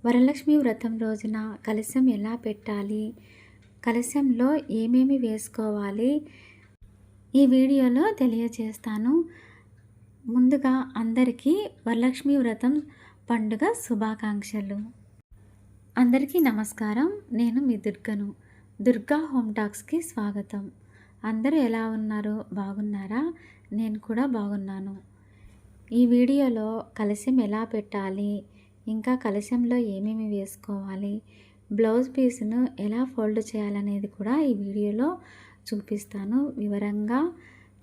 వరలక్ష్మి వ్రతం రోజున కలశం ఎలా పెట్టాలి, కలశంలో ఏమేమి వేసుకోవాలి, ఈ వీడియోలో తెలియజేస్తాను. ముందుగా అందరికీ వరలక్ష్మి వ్రతం పండుగ శుభాకాంక్షలు. అందరికీ నమస్కారం. నేను మీ దుర్గను. దుర్గా హోమ్ టాక్స్కి స్వాగతం. అందరూ ఎలా ఉన్నారు? బాగున్నారా? నేను కూడా బాగున్నాను. ఈ వీడియోలో కలశం ఎలా పెట్టాలి, ఇంకా కలశంలో ఏమేమి వేసుకోవాలి, బ్లౌజ్ పీస్ను ఎలా ఫోల్డ్ చేయాలనేది కూడా ఈ వీడియోలో చూపిస్తాను, వివరంగా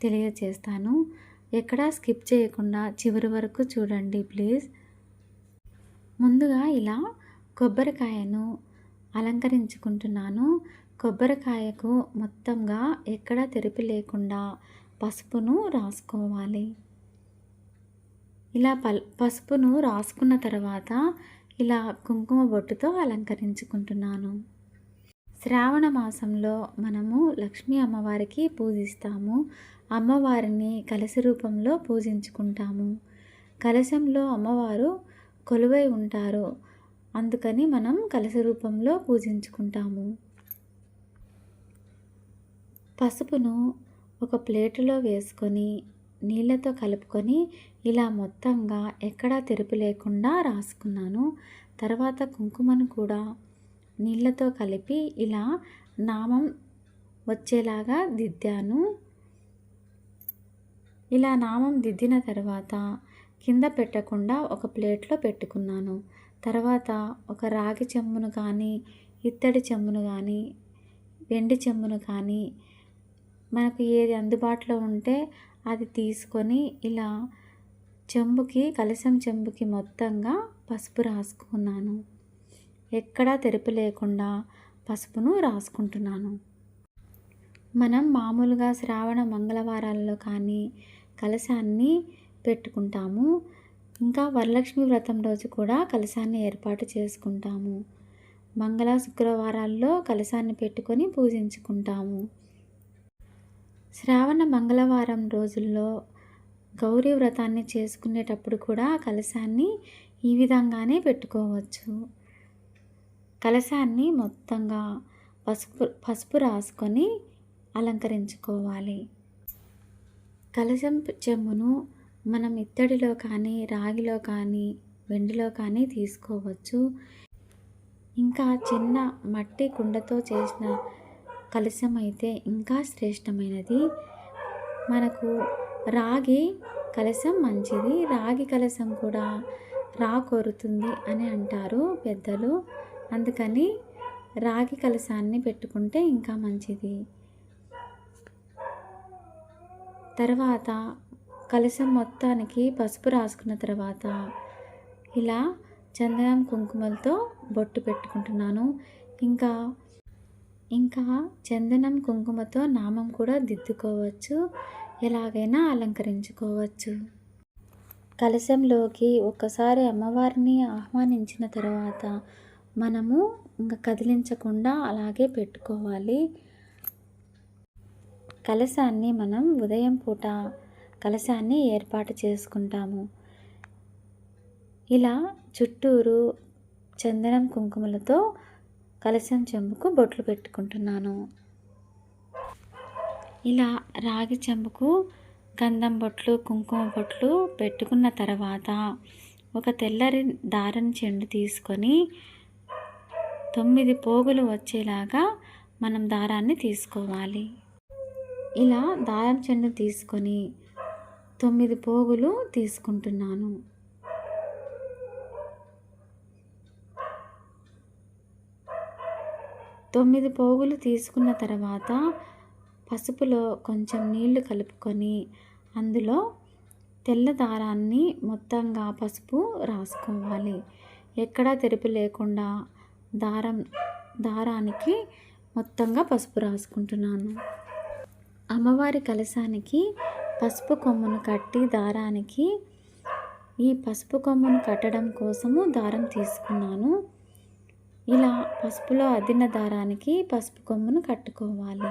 తెలియజేస్తాను. ఎక్కడా స్కిప్ చేయకుండా చివరి వరకు చూడండి ప్లీజ్. ముందుగా ఇలా కొబ్బరికాయను అలంకరించుకుంటున్నాను. కొబ్బరికాయకు మొత్తంగా ఎక్కడా తెరిపి లేకుండా పసుపును రాసుకోవాలి. ఇలా పసుపును రాసుకున్న తర్వాత ఇలా కుంకుమ బొట్టుతో అలంకరించుకుంటున్నాను. శ్రావణ మాసంలో మనము లక్ష్మీ అమ్మవారికి పూజిస్తాము. అమ్మవారిని కలశ రూపంలో పూజించుకుంటాము. కలశంలో అమ్మవారు కొలువై ఉంటారు. అందుకని మనం కలశ రూపంలో పూజించుకుంటాము. పసుపును ఒక ప్లేటులో వేసుకొని నీళ్ళతో కలుపుకొని ఇలా మొత్తంగా ఎక్కడా తెరుపు లేకుండా రాసుకున్నాను. తర్వాత కుంకుమను కూడా నీళ్ళతో కలిపి ఇలా నామం వచ్చేలాగా దిద్దాను. ఇలా నామం దిద్దిన తర్వాత కింద పెట్టకుండా ఒక ప్లేట్లో పెట్టుకున్నాను. తర్వాత ఒక రాగి చెంబును కానీ, ఇత్తడి చెంబును కానీ, వెండి చెంబును కానీ మనకు ఏది అందుబాటులో ఉంటే అది తీసుకొని ఇలా కలశం చెంబుకి మొత్తంగా పసుపు రాసుకున్నాను. ఎక్కడా తెరుపు లేకుండా పసుపును రాసుకుంటున్నాను. మనం మామూలుగా శ్రావణ మంగళవారాల్లో కానీ కలశాన్ని పెట్టుకుంటాము. ఇంకా వరలక్ష్మి వ్రతం రోజు కూడా కలశాన్ని ఏర్పాటు చేసుకుంటాము. మంగళ శుక్రవారాల్లో కలశాన్ని పెట్టుకొని పూజించుకుంటాము. శ్రావణ మంగళవారం రోజుల్లో గౌరీ వ్రతాన్ని చేసుకునేటప్పుడు కూడా కలశాన్ని ఈ విధంగానే పెట్టుకోవచ్చు. కలశాన్ని మొత్తంగా పసుపు రాసుకొని అలంకరించుకోవాలి. కలశం చెంబును మనం ఇత్తడిలో కానీ, రాగిలో కానీ, వెండిలో కానీ తీసుకోవచ్చు. ఇంకా చిన్న మట్టి కుండతో చేసిన కలశం అయితే ఇంకా శ్రేష్టమైనది. మనకు రాగి కలశం మంచిది. రాగి కలశం కూడా రా కోరుతుంది అని అంటారు పెద్దలు. అందుకని రాగి కలశాన్ని పెట్టుకుంటే ఇంకా మంచిది. తర్వాత కలశం మొత్తానికి పసుపు రాసుకున్న తర్వాత ఇలా చందనం కుంకుమలతో బొట్టు పెట్టుకుంటున్నాను. ఇంకా చందనం కుంకుమతో నామం కూడా దిద్దుకోవచ్చు. ఎలాగైనా అలంకరించుకోవచ్చు. కలశంలోకి ఒక్కసారి అమ్మవారిని ఆహ్వానించిన తర్వాత మనము ఇంకా కదిలించకుండా అలాగే పెట్టుకోవాలి. కలశాన్ని మనం ఉదయం పూట కలశాన్ని ఏర్పాటు చేసుకుంటాము. ఇలా చుట్టూరు చందనం కుంకుమలతో కలశం చెంబుకు బొట్లు పెట్టుకుంటున్నాను. ఇలా రాగి చెంబుకు గంధం బొట్లు, కుంకుమ బొట్లు పెట్టుకున్న తర్వాత ఒక తెల్లరి దారం చెండు తీసుకొని 9 పోగులు వచ్చేలాగా మనం దారాన్ని తీసుకోవాలి. ఇలా దారం చెండు తీసుకొని 9 పోగులు తీసుకుంటున్నాను. తొమ్మిది పోగులు తీసుకున్న తర్వాత పసుపులో కొంచెం నీళ్లు కలుపుకొని అందులో తెల్ల దారాన్ని మొత్తంగా పసుపు రాసుకోవాలి. ఎక్కడా తెరుపు లేకుండా దారానికి మొత్తంగా పసుపు రాసుకుంటున్నాను. అమ్మవారి కలశానికి పసుపు కొమ్మును కట్టి దారానికి ఈ పసుపు కొమ్మును కట్టడం కోసము దారం తీసుకున్నాను. ఇలా పసుపులో అద్దిన దారానికి పసుపు కొమ్మును కట్టుకోవాలి.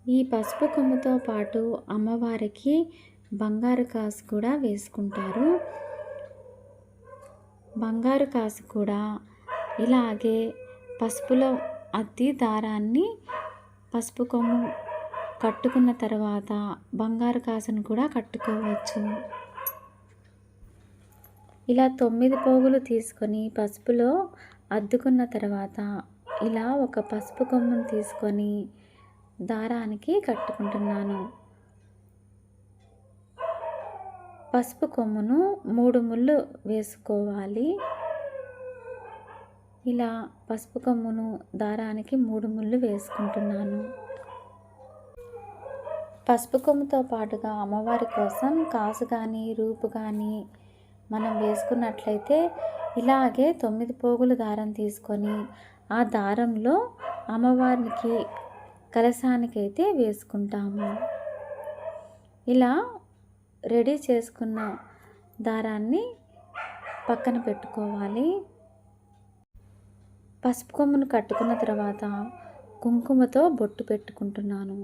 ఈ పసుపు కొమ్ముతో పాటు అమ్మవారికి బంగారు కాసు కూడా వేసుకుంటారు. బంగారు కాసు కూడా ఇలాగే పసుపులో అద్ది దారాన్ని పసుపు కొమ్ము కట్టుకున్న తర్వాత బంగారు కాసును కూడా కట్టుకోవచ్చు. ఇలా 9 పోగులు తీసుకొని పసుపులో అద్దుకున్న తర్వాత ఇలా ఒక పసుపు కొమ్మును తీసుకొని దారానికి కట్టుకుంటున్నాను. పసుపు కొమ్మును 3 ముళ్ళు వేసుకోవాలి. ఇలా పసుపు కొమ్మును దారానికి 3 ముళ్ళు వేసుకుంటున్నాను. పసుపు కొమ్ముతో పాటుగా అమ్మవారి కోసం కాసు కానీ రూపు కానీ మనం వేసుకున్నట్లయితే ఇలాగే 9 పోగులు దారం తీసుకొని ఆ దారంలో అమ్మవారికి కలశానికైతే వేసుకుంటాము. ఇలా రెడీ చేసుకున్న దారాన్ని పక్కన పెట్టుకోవాలి. పసుపు కొమ్మును కట్టుకున్న తర్వాత కుంకుమతో బొట్టు పెట్టుకుంటున్నాను.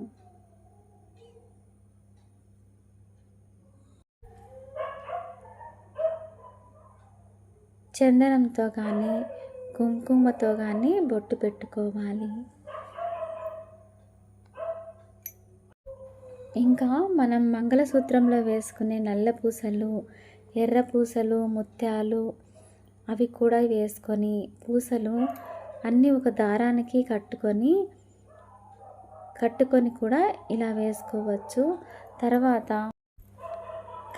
చందనంతో కానీ కుంకుమతో కానీ బొట్టు పెట్టుకోవాలి. ఇంకా మనం మంగళసూత్రంలో వేసుకునే నల్ల పూసలు, ఎర్ర పూసలు, ముత్యాలు అవి కూడా వేసుకొని పూసలు అన్నీ ఒక దారానికి కట్టుకొని కూడా ఇలా వేసుకోవచ్చు. తర్వాత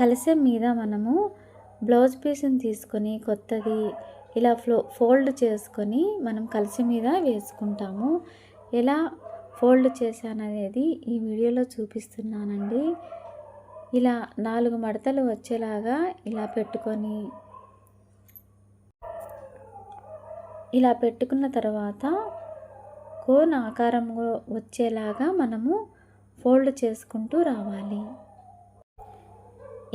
కలశం మీద మనము బ్లౌజ్ పీస్ని తీసుకొని కొత్తది ఇలా ఫోల్డ్ చేసుకొని మనం కలశం మీద వేసుకుంటాము. ఎలా ఫోల్డ్ చేశాననేది ఈ వీడియోలో చూపిస్తున్నానండి. ఇలా 4 మడతలు వచ్చేలాగా ఇలా పెట్టుకున్న తర్వాత కోన్ ఆకారంలో వచ్చేలాగా మనము ఫోల్డ్ చేసుకుంటూ రావాలి.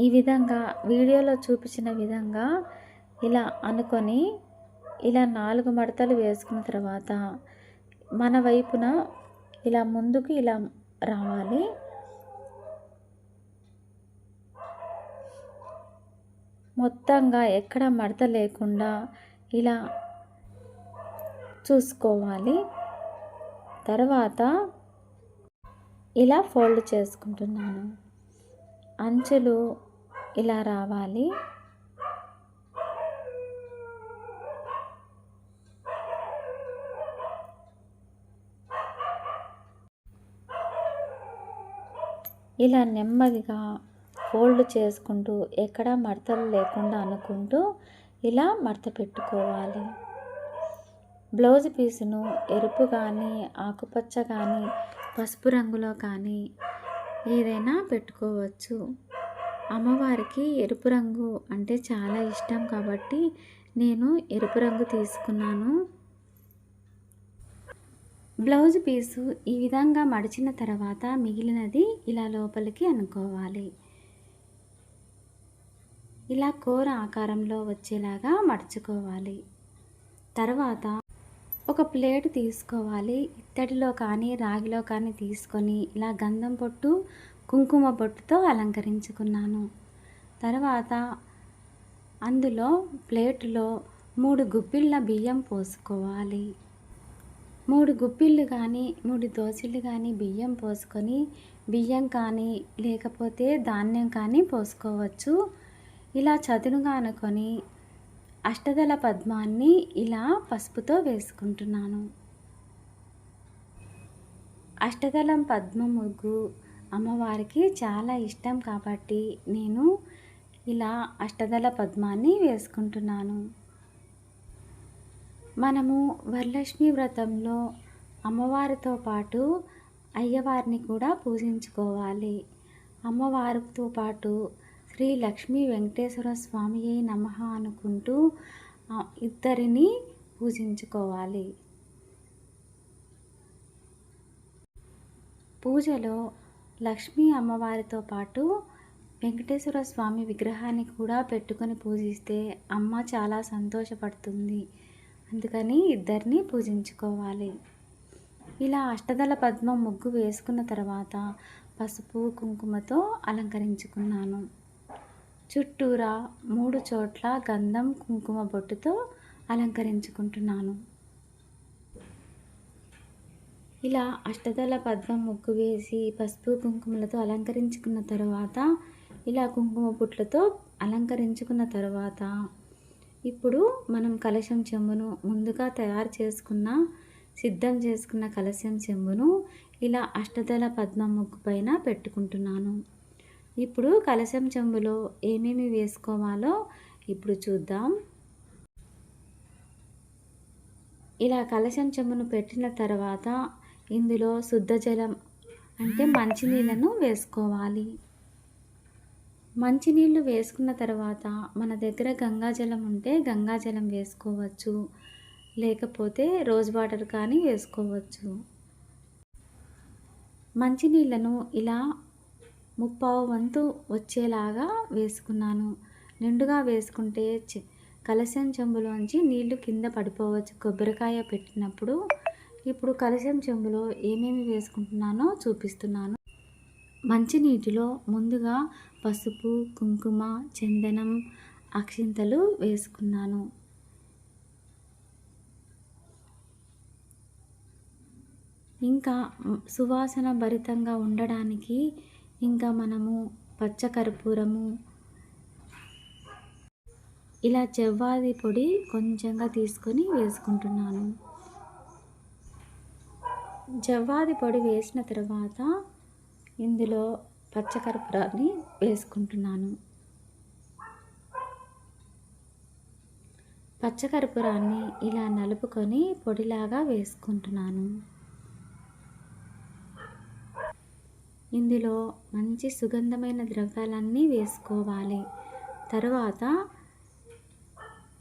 ఈ విధంగా వీడియోలో చూపించిన విధంగా ఇలా అనుకొని ఇలా 4 మడతలు వేసుకున్న తర్వాత మన వైపున ఇలా ముందుకు ఇలా రావాలి. మొత్తంగా ఎక్కడ మడత లేకుండా ఇలా చూసుకోవాలి. తర్వాత ఇలా ఫోల్డ్ చేసుకుంటున్నాను. అంచులు ఇలా రావాలి. ఇలా నెమ్మదిగా ఫోల్డ్ చేసుకుంటూ ఎక్కడ మడతలు లేకుండా అనుకుంటూ ఇలా మడత పెట్టుకోవాలి. బ్లౌజ్ పీసును ఎరుపు కానీ ఆకుపచ్చ కానీ పసుపు రంగులో కానీ ఏదైనా పెట్టుకోవచ్చు. అమ్మవారికి ఎరుపు రంగు అంటే చాలా ఇష్టం కాబట్టి నేను ఎరుపు రంగు తీసుకున్నాను. బ్లౌజ్ పీసు ఈ విధంగా మడిచిన తర్వాత మిగిలినది ఇలా లోపలికి అనుకోవాలి. ఇలా కూర ఆకారంలో వచ్చేలాగా మడుచుకోవాలి. తర్వాత ఒక ప్లేట్ తీసుకోవాలి. ఇత్తడిలో కానీ రాగిలో కానీ తీసుకొని ఇలా గంధం పొట్టు కుంకుమ బొట్టుతో అలంకరించుకున్నాను. తర్వాత అందులో ప్లేటులో 3 గుప్పిళ్ళ బియ్యం పోసుకోవాలి. 3 గుప్పిళ్ళు కానీ 3 దోశలు కానీ బియ్యం పోసుకొని బియ్యం కానీ లేకపోతే ధాన్యం కానీ పోసుకోవచ్చు. ఇలా చదునుగా అనుకొని అష్టదళ పద్మాన్ని ఇలా పసుపుతో వేసుకుంటున్నాను. అష్టదళం పద్మ ముగ్గు అమ్మవారికి చాలా ఇష్టం కాబట్టి నేను ఇలా అష్టదళ పద్మాన్ని వేసుకుంటున్నాను. మనము వరలక్ష్మి వ్రతంలో అమ్మవారితో పాటు అయ్యవారిని కూడా పూజించుకోవాలి. అమ్మవారితో పాటు శ్రీ లక్ష్మీ వెంకటేశ్వర స్వామియే నమః అనుకుంటూ ఇద్దరిని పూజించుకోవాలి. పూజలో లక్ష్మీ అమ్మవారితో పాటు వెంకటేశ్వర స్వామి విగ్రహాన్ని కూడా పెట్టుకొని పూజిస్తే అమ్మ చాలా సంతోషపడుతుంది. అందుకని ఇద్దరిని పూజించుకోవాలి. ఇలా అష్టదళ పద్మం ముగ్గు వేసుకున్న తర్వాత పసుపు కుంకుమతో అలంకరించుకున్నాను. చుట్టూరా 3 చోట్ల గంధం కుంకుమ బొట్టుతో అలంకరించుకుంటున్నాను. ఇలా అష్టదళ పద్మం ముగ్గు వేసి పసుపు కుంకుమలతో అలంకరించుకున్న తర్వాత, ఇలా కుంకుమ బొట్లతో అలంకరించుకున్న తర్వాత, ఇప్పుడు మనం కలశం చెంబును ముందుగా సిద్ధం చేసుకున్న కలశం చెంబును ఇలా అష్టదళ పద్మం ముగ్గు పైన పెట్టుకుంటున్నాను. ఇప్పుడు కలశం చెంబులో ఏమేమి వేసుకోవాలో ఇప్పుడు చూద్దాం. ఇలా కలశం చెంబును పెట్టిన తర్వాత ఇందులో శుద్ధ జలం అంటే మంచినీళ్ళను వేసుకోవాలి. మంచినీళ్ళు వేసుకున్న తర్వాత మన దగ్గర గంగాజలం ఉంటే గంగాజలం వేసుకోవచ్చు, లేకపోతే రోజ్ వాటర్ కానీ వేసుకోవచ్చు. మంచినీళ్ళను ఇలా 3/4 వంతు వచ్చేలాగా వేసుకున్నాను. నిండుగా వేసుకుంటే కలశం చెంబులోంచి నీళ్లు కింద పడిపోవచ్చు కొబ్బరికాయ పెట్టినప్పుడు. ఇప్పుడు కలశం చెంబులో ఏమేమి వేసుకుంటున్నానో చూపిస్తున్నాను. మంచినీటిలో ముందుగా పసుపు, కుంకుమ, చందనం, అక్షింతలు వేసుకున్నాను. ఇంకా సువాసన భరితంగా ఉండడానికి ఇంకా మనము పచ్చకర్పూరము, ఇలా జవ్వాది పొడి కొంచెంగా తీసుకొని వేసుకుంటున్నాను. జవ్వాది పొడి వేసిన తర్వాత ఇందులో పచ్చకర్పూరాన్ని వేసుకుంటున్నాను. పచ్చకర్పూరాన్ని ఇలా నలుపుకొని పొడిలాగా వేసుకుంటున్నాను. ఇందులో మంచి సుగంధమైన ద్రవ్యాలన్నీ వేసుకోవాలి. తరువాత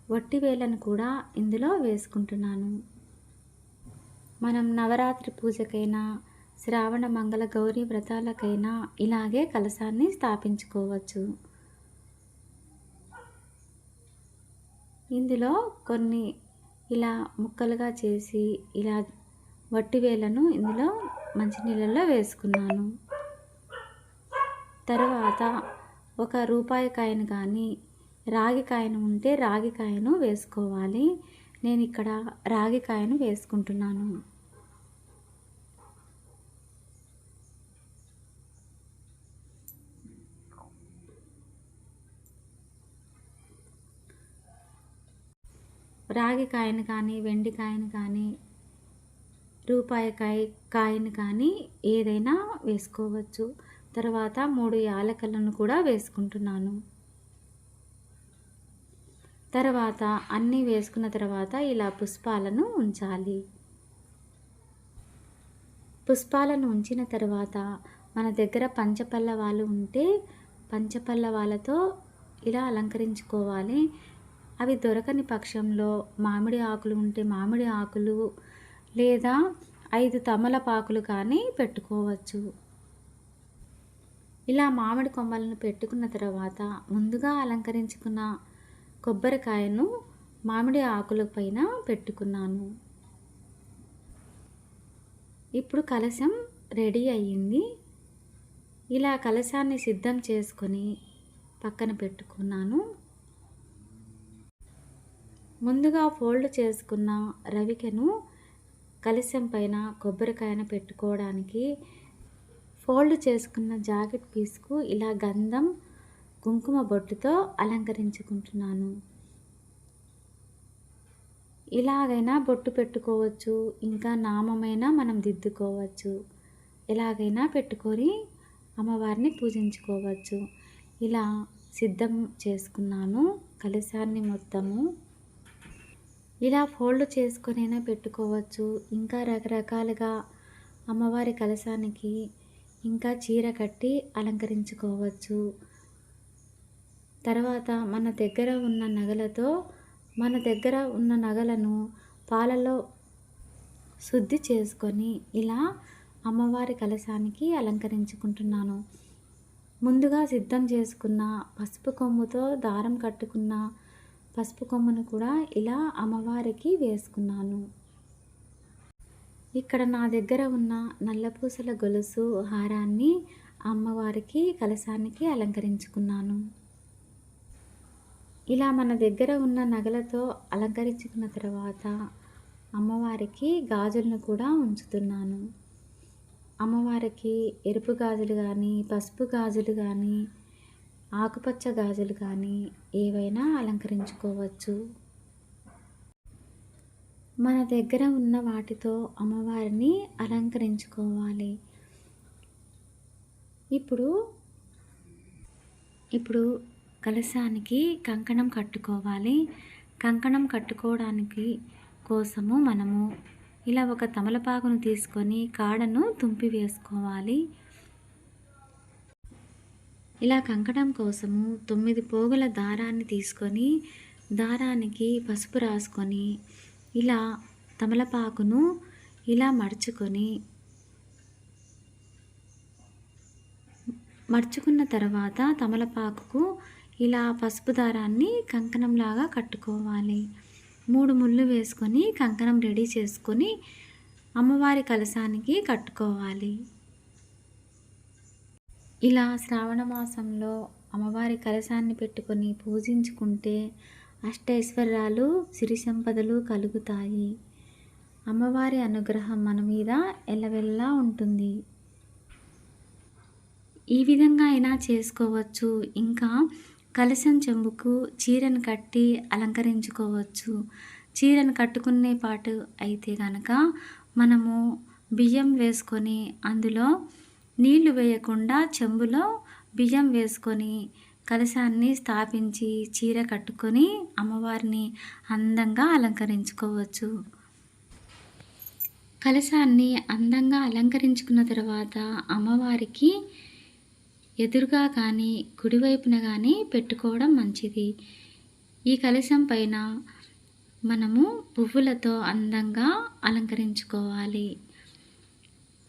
వట్టివేలను కూడా ఇందులో వేసుకుంటున్నాను. మనం నవరాత్రి పూజకైనా, శ్రావణ మంగళ గౌరీ వ్రతాలకైనా ఇలాగే కలశాన్ని స్థాపించుకోవచ్చు. ఇందులో కొన్ని ఇలా ముక్కలుగా చేసి ఇలా వట్టివేలను ఇందులో మంచినీళ్ళలో వేసుకున్నాను. తర్వాత ఒక రూపాయి కాయను కానీ, రాగి కాయను ఉంటే రాగి కాయను వేసుకోవాలి. నేను ఇక్కడ రాగి కాయను వేసుకుంటున్నాను. రాగి కాయను కానీ, వెండి కాయను కానీ, రూపాయి కాయను కానీ ఏదైనా వేసుకోవచ్చు. తర్వాత 3 యాలకులను కూడా వేసుకుంటున్నాను. తర్వాత అన్నీ వేసుకున్న తర్వాత ఇలా పుష్పాలను ఉంచాలి. పుష్పాలను ఉంచిన తర్వాత మన దగ్గర పంచపల్లవాలు ఉంటే పంచపల్లవాలతో ఇలా అలంకరించుకోవాలి. అవి దొరకని పక్షంలో మామిడి ఆకులు ఉంటే మామిడి ఆకులు, లేదా 5 తమలపాకులు కానీ పెట్టుకోవచ్చు. ఇలా మామిడి కొమ్మలను పెట్టుకున్న తర్వాత ముందుగా అలంకరించుకున్న కొబ్బరికాయను మామిడి ఆకుల పైన పెట్టుకున్నాను. ఇప్పుడు కలశం రెడీ అయ్యింది. ఇలా కలశాన్ని సిద్ధం చేసుకొని పక్కన పెట్టుకున్నాను. ముందుగా ఫోల్డ్ చేసుకున్న రవికెను కలశం పైన కొబ్బరికాయను పెట్టుకోవడానికి ఫోల్డ్ చేసుకున్న జాకెట్ పీస్కు ఇలా గంధం కుంకుమ బొట్టుతో అలంకరించుకుంటున్నాను. ఇలాగైనా బొట్టు పెట్టుకోవచ్చు, ఇంకా నామమైనా మనం దిద్దుకోవచ్చు. ఎలాగైనా పెట్టుకొని అమ్మవారిని పూజించుకోవచ్చు. ఇలా సిద్ధం చేసుకున్నాను కలశాన్ని మొత్తము. ఇలా ఫోల్డ్ చేసుకొనైనా పెట్టుకోవచ్చు. ఇంకా రకరకాలుగా అమ్మవారి కలశానికి ఇంకా చీర కట్టి అలంకరించుకోవచ్చు. తర్వాత మన దగ్గర ఉన్న నగలను పాలలో శుద్ధి చేసుకొని ఇలా అమ్మవారి కలశానికి అలంకరించుకుంటున్నాను. ముందుగా సిద్ధం చేసుకున్న పసుపు కొమ్ముతో దారం కట్టుకున్న పసుపు కొమ్మును కూడా ఇలా అమ్మవారికి వేసుకున్నాను. ఇక్కడ నా దగ్గర ఉన్న నల్లపూసల గొలుసు హారాన్ని అమ్మవారికి కలశానికి అలంకరించుకున్నాను. ఇలా మన దగ్గర ఉన్న నగలతో అలంకరించుకున్న తర్వాత అమ్మవారికి గాజులను కూడా ఉంచుతున్నాను. అమ్మవారికి ఎరుపు గాజులు కానీ, పసుపు గాజులు కానీ, ఆకుపచ్చ గాజులు కానీ ఏవైనా అలంకరించుకోవచ్చు. మన దగ్గర ఉన్న వాటితో అమ్మవారిని అలంకరించుకోవాలి. ఇప్పుడు ఇప్పుడు కలశానికి కంకణం కట్టుకోవాలి. కంకణం కట్టుకోవడానికి కోసము మనము ఇలా ఒక తమలపాకును తీసుకొని కాడను తుంపి వేసుకోవాలి. ఇలా కంకణం కోసము 9 పోగుల దారాన్ని తీసుకొని దారానికి పసుపు రాసుకొని ఇలా తమలపాకును ఇలా మర్చుకున్న తర్వాత తమలపాకుకు ఇలా పసుపు దారాన్ని కంకణంలాగా కట్టుకోవాలి. 3 ముళ్ళు వేసుకొని కంకణం రెడీ చేసుకొని అమ్మవారి కలశానికి కట్టుకోవాలి. ఇలా శ్రావణ మాసంలో అమ్మవారి కలశాన్ని పెట్టుకొని పూజించుకుంటే అష్టైశ్వర్యాలు సిరి సంపదలు కలుగుతాయి. అమ్మవారి అనుగ్రహం మన మీద ఎల్లవెల్లా ఉంటుంది. ఈ విధంగా అయినా చేసుకోవచ్చు. ఇంకా కలశం చెంబుకు చీరను కట్టి అలంకరించుకోవచ్చు. చీరను కట్టుకునే పాటు అయితే కనుక మనము బియ్యం వేసుకొని అందులో నీళ్లు వేయకుండా చెంబులో బియ్యం వేసుకొని కలశాన్ని స్థాపించి చీర కట్టుకొని అమ్మవారిని అందంగా అలంకరించుకోవచ్చు. కలశాన్ని అందంగా అలంకరించుకున్న తర్వాత అమ్మవారికి ఎదురుగా కానీ కుడివైపున కానీ పెట్టుకోవడం మంచిది. ఈ కలశం పైన మనము పువ్వులతో అందంగా అలంకరించుకోవాలి.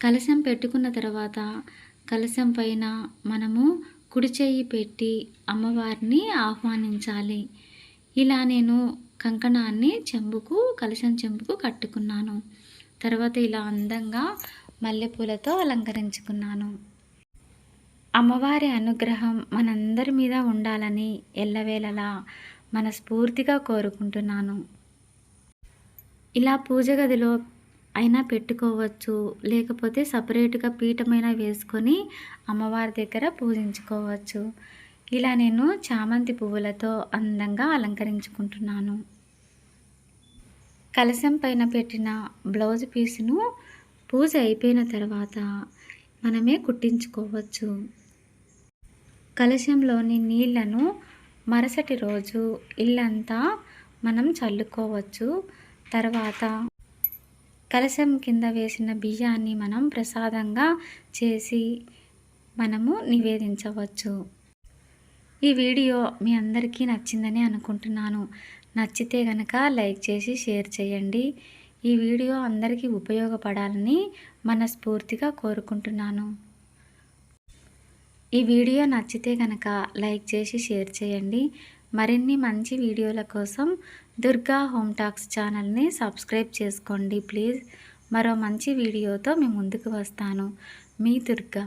కలశం పెట్టుకున్న తర్వాత కలశం పైన మనము కుడి చెయ్యి పెట్టి అమ్మవారిని ఆహ్వానించాలి. ఇలా నేను కంకణాన్ని కలశం చెంబుకు కట్టుకున్నాను. తర్వాత ఇలా అందంగా మల్లెపూలతో అలంకరించుకున్నాను. అమ్మవారి అనుగ్రహం మనందరి మీద ఉండాలని ఎల్లవేళలా మనస్ఫూర్తిగా కోరుకుంటున్నాను. ఇలా పూజ గదిలో అయినా పెట్టుకోవచ్చు, లేకపోతే సపరేట్గా పీఠమైనా వేసుకొని అమ్మవారి దగ్గర పూజించుకోవచ్చు. ఇలా నేను చామంతి పువ్వులతో అందంగా అలంకరించుకుంటున్నాను. కలశం పైన పెట్టిన బ్లౌజ్ పీసును పూజ అయిపోయిన తర్వాత మనమే కుట్టించుకోవచ్చు. కలశంలోని నీళ్లను మరుసటి రోజు ఇల్లంతా మనం చల్లుకోవచ్చు. తర్వాత కలశం కింద వేసిన బియ్యాన్ని మనం ప్రసాదంగా చేసి మనము నివేదించవచ్చు. ఈ వీడియో మీ అందరికీ నచ్చిందని అనుకుంటున్నాను. నచ్చితే కనుక లైక్ చేసి షేర్ చేయండి. ఈ వీడియో అందరికీ ఉపయోగపడాలని మనస్ఫూర్తిగా కోరుకుంటున్నాను. ఈ వీడియో నచ్చితే కనుక లైక్ చేసి షేర్ చేయండి. మరిన్ని మంచి వీడియోల కోసం దుర్గా హోమ్ టాక్స్ ఛానల్ని సబ్స్క్రైబ్ చేసుకోండి ప్లీజ్. మరో మంచి వీడియోతో మీ ముందుకు వస్తాను. మీ దుర్గా.